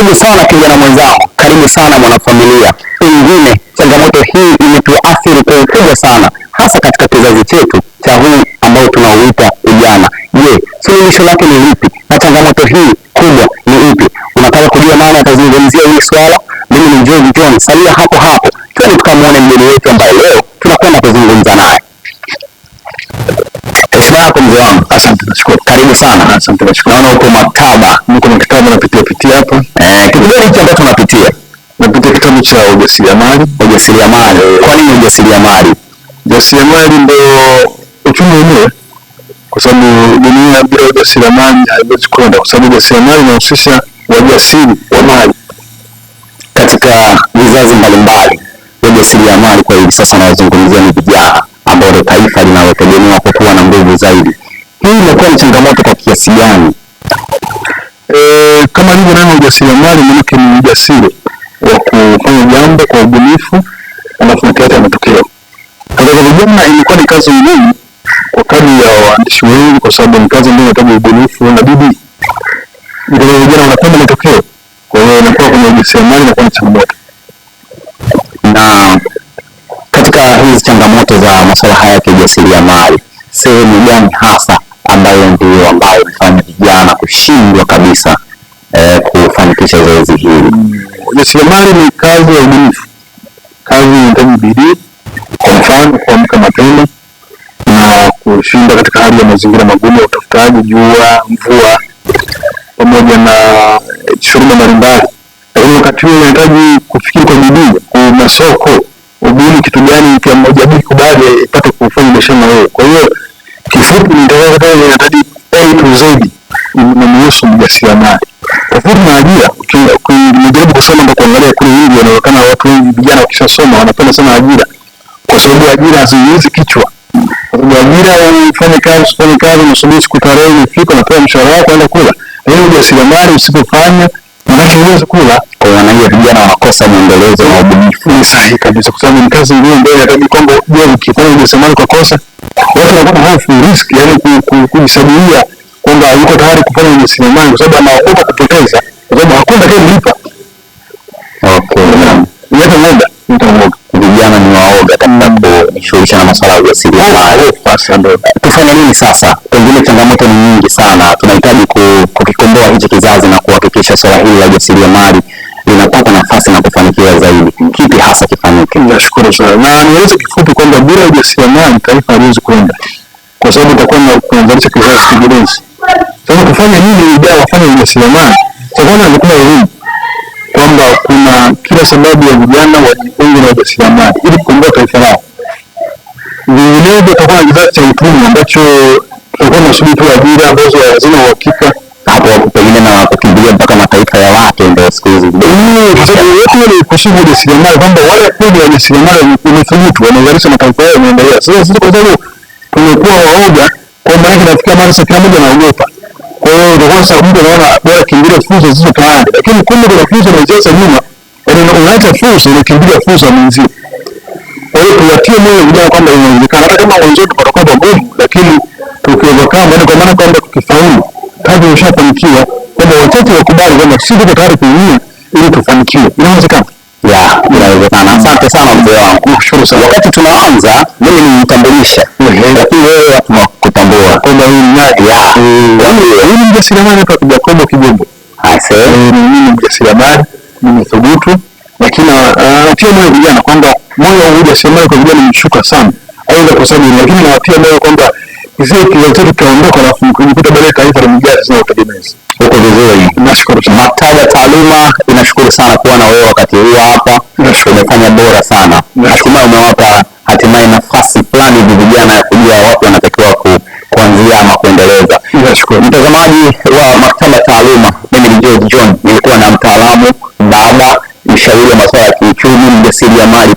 Karibu sana kijana mwenzangu, karibu sana mwanafamilia. Pengine changamoto hii imetuathiri kwa ukubwa sana, hasa katika kizazi chetu cha huu ambao tunauita ujana. Je, suluhisho lake ni lipi na changamoto hii kubwa ni ipi? Unataka kujua nani atazungumzia hili swala? Mimi ni George John, salia hapo hapo. Twende tukamwone mgeni wetu ambaye leo tunakwenda kuzungumza naye. Heshima yako mzee wangu. Asante, nashukuru. Karibu sana. Asante, nashukuru. Naona uko maktaba. Niko maktaba napitia hapo. Kitu gani hicho ambacho tunapitia? Napitia kitabu cha ujasiriamali. Ujasiriamali. Kwa nini ujasiriamali? Ujasiriamali ndio uchumi wenyewe. Kwa sababu dunia bila ujasiriamali haiwezi kwenda, kwa sababu ujasiriamali unahusisha wajasiri wa mali. Katika vizazi mbalimbali, ujasiriamali kwa hivi sasa nazungumzia ni vijana ambao ndio taifa linalotegemewa kwa kuwa na nguvu zaidi. Hii imekuwa ni changamoto kwa kiasi gani? Kama hivyo neno ujasiriamali maana ni ujasiri wa kufanya jambo kwa ubunifu na kuleta matokeo. Kwa vijana imekuwa ni kazi ngumu kwa kadri ya waandishi wengi, kwa sababu ni kazi ambayo inahitaji ubunifu na bidii. Ndio vijana wanapenda matokeo. Kwa hiyo inakuwa kwenye ujasiriamali na kuna changamoto. Na katika hizi changamoto za masuala haya ya ujasiriamali, sehemu gani hasa ambayo inafanya vijana kushindwa kabisa kufanikisha zoezi hili? Ujasiriamali ni kazi ya ubunifu. Kazi inahitaji bidii, kwa mfano kuamka mapema na kushinda katika hali ya mazingira magumu ya utafutaji, jua, mvua, pamoja na shughuli mbalimbali. Lakini wakati huo unahitaji kufikiri kwa bidii, kwa masoko, ubuni kitu gani kwa moja bidii kubali ipate kufanya biashara na wewe. Kwa hiyo kifupi inahitaji A to Z inahusu ujasiriamali. Tofauti na ajira, ukijaribu kusoma na kuangalia kule hivi wanaonekana watu wengi vijana wakishasoma wanapenda sana ajira. Kwa sababu ajira haziwezi kichwa. Kwa sababu ajira ufanye kazi unasubiri siku tarehe ifike unapewa mshahara wako unaenda kula. Lakini ujasiriamali usipofanya maana huwezi kula. Kwa hiyo vijana wanakosa mwendelezo na ubunifu. Ni sahihi kabisa, kwa sababu ni kazi ngumu ambayo inahitaji kwamba je, ukifanya ujasiriamali kwa kosa watu wanakuwa na hofu, risk, yani kujisabilia kwamba yuko tayari kufanya ujasiriamali kwa sababu anaogopa kupoteza, kwa sababu hakuna atakayemlipa. Okay. Ndio vijana ni waoga katika kujishughulisha na masuala ya ujasiriamali. Tufanye nini sasa? Pengine changamoto ni nyingi sana. Tunahitaji kukikomboa hichi kizazi na kuhakikisha swala hili la ujasiriamali linapata nafasi na kufanikiwa zaidi. Kipi hasa kifanyike? Nashukuru sana. Na niweze kifupi kwamba bila ujasiriamali taifa haliwezi kwenda. Kwa sababu itakuwa kunazalisha kizazi kijelenzi. Sasa kufanya nini vijana wafanye ujasiriamali? Kwanza ni kuna elimu kwamba kuna kila sababu ya vijana wajiunge na ujasiriamali ili kukomboa taifa lao. Vinginevyo tutakuwa na kizazi cha utumwa ambacho tutakuwa tunasubiri tu ajira ambazo hazina uhakika, hapo pengine na kukimbilia mpaka mataifa ya watu ndio siku hizi. Kwa sababu wote ni kusubu ujasiriamali kwamba wale kweli wajasiriamali wamethubutu wanazalisha mataifa yao yanaendelea. Sasa sisi kwa sababu tumekuwa waoga kwamba hiki nafikia mara sasa kila mmoja anaogopa. Kwa hiyo ndio kwanza mtu anaona bora kimbilia fursa zisizo tayari, lakini kumbe kuna fursa inajaza nyuma, yaani unaacha fursa unakimbilia fursa nyingine. Kwa hiyo tuwatie moyo vijana kwamba inawezekana, hata kama mwanzo tutakuwa magumu, lakini tukiwezekana kwa maana kwamba tukifaulu kazi imeshafanikiwa, kwamba wachache wakubali kwamba sisi tuko tayari kuingia ili tufanikiwe. Inawezekana. Inawezekana. Asante sana mzee wangu. Nashukuru sana. Wakati tunaanza mimi nilitambulisha, lakini wewe hatukutambua. Kwamba hii ni nani? Hii ni mjasiriamali hapa kwa Jacobo Kigombo. Mimi ni mjasiriamali, mimi thubutu, lakini natia moyo vijana kwamba moyo wa ujasiriamali kwa vijana umeshuka sana. Aidha kwa sababu lakini nawatia moyo kwamba zile kizazi chetu kitaondoka na kujikuta baadaye taifa limejaa sana utegemezi. Uko vizuri. Nashukuru sana. Maktaba Taaluma inashukuru sana kuwa na wewe wakati huu hapa. Umefanya bora sana. Hatimaye umewapa nafasi fulani vijana ya kujua wapi wanatakiwa kuanzia ama kuendeleza. Nashukuru. Mtazamaji wa Maktaba Taaluma, mimi ni George John, nilikuwa na mtaalamu, baba, mshauri wa masuala ya kiuchumi, mjasiriamali.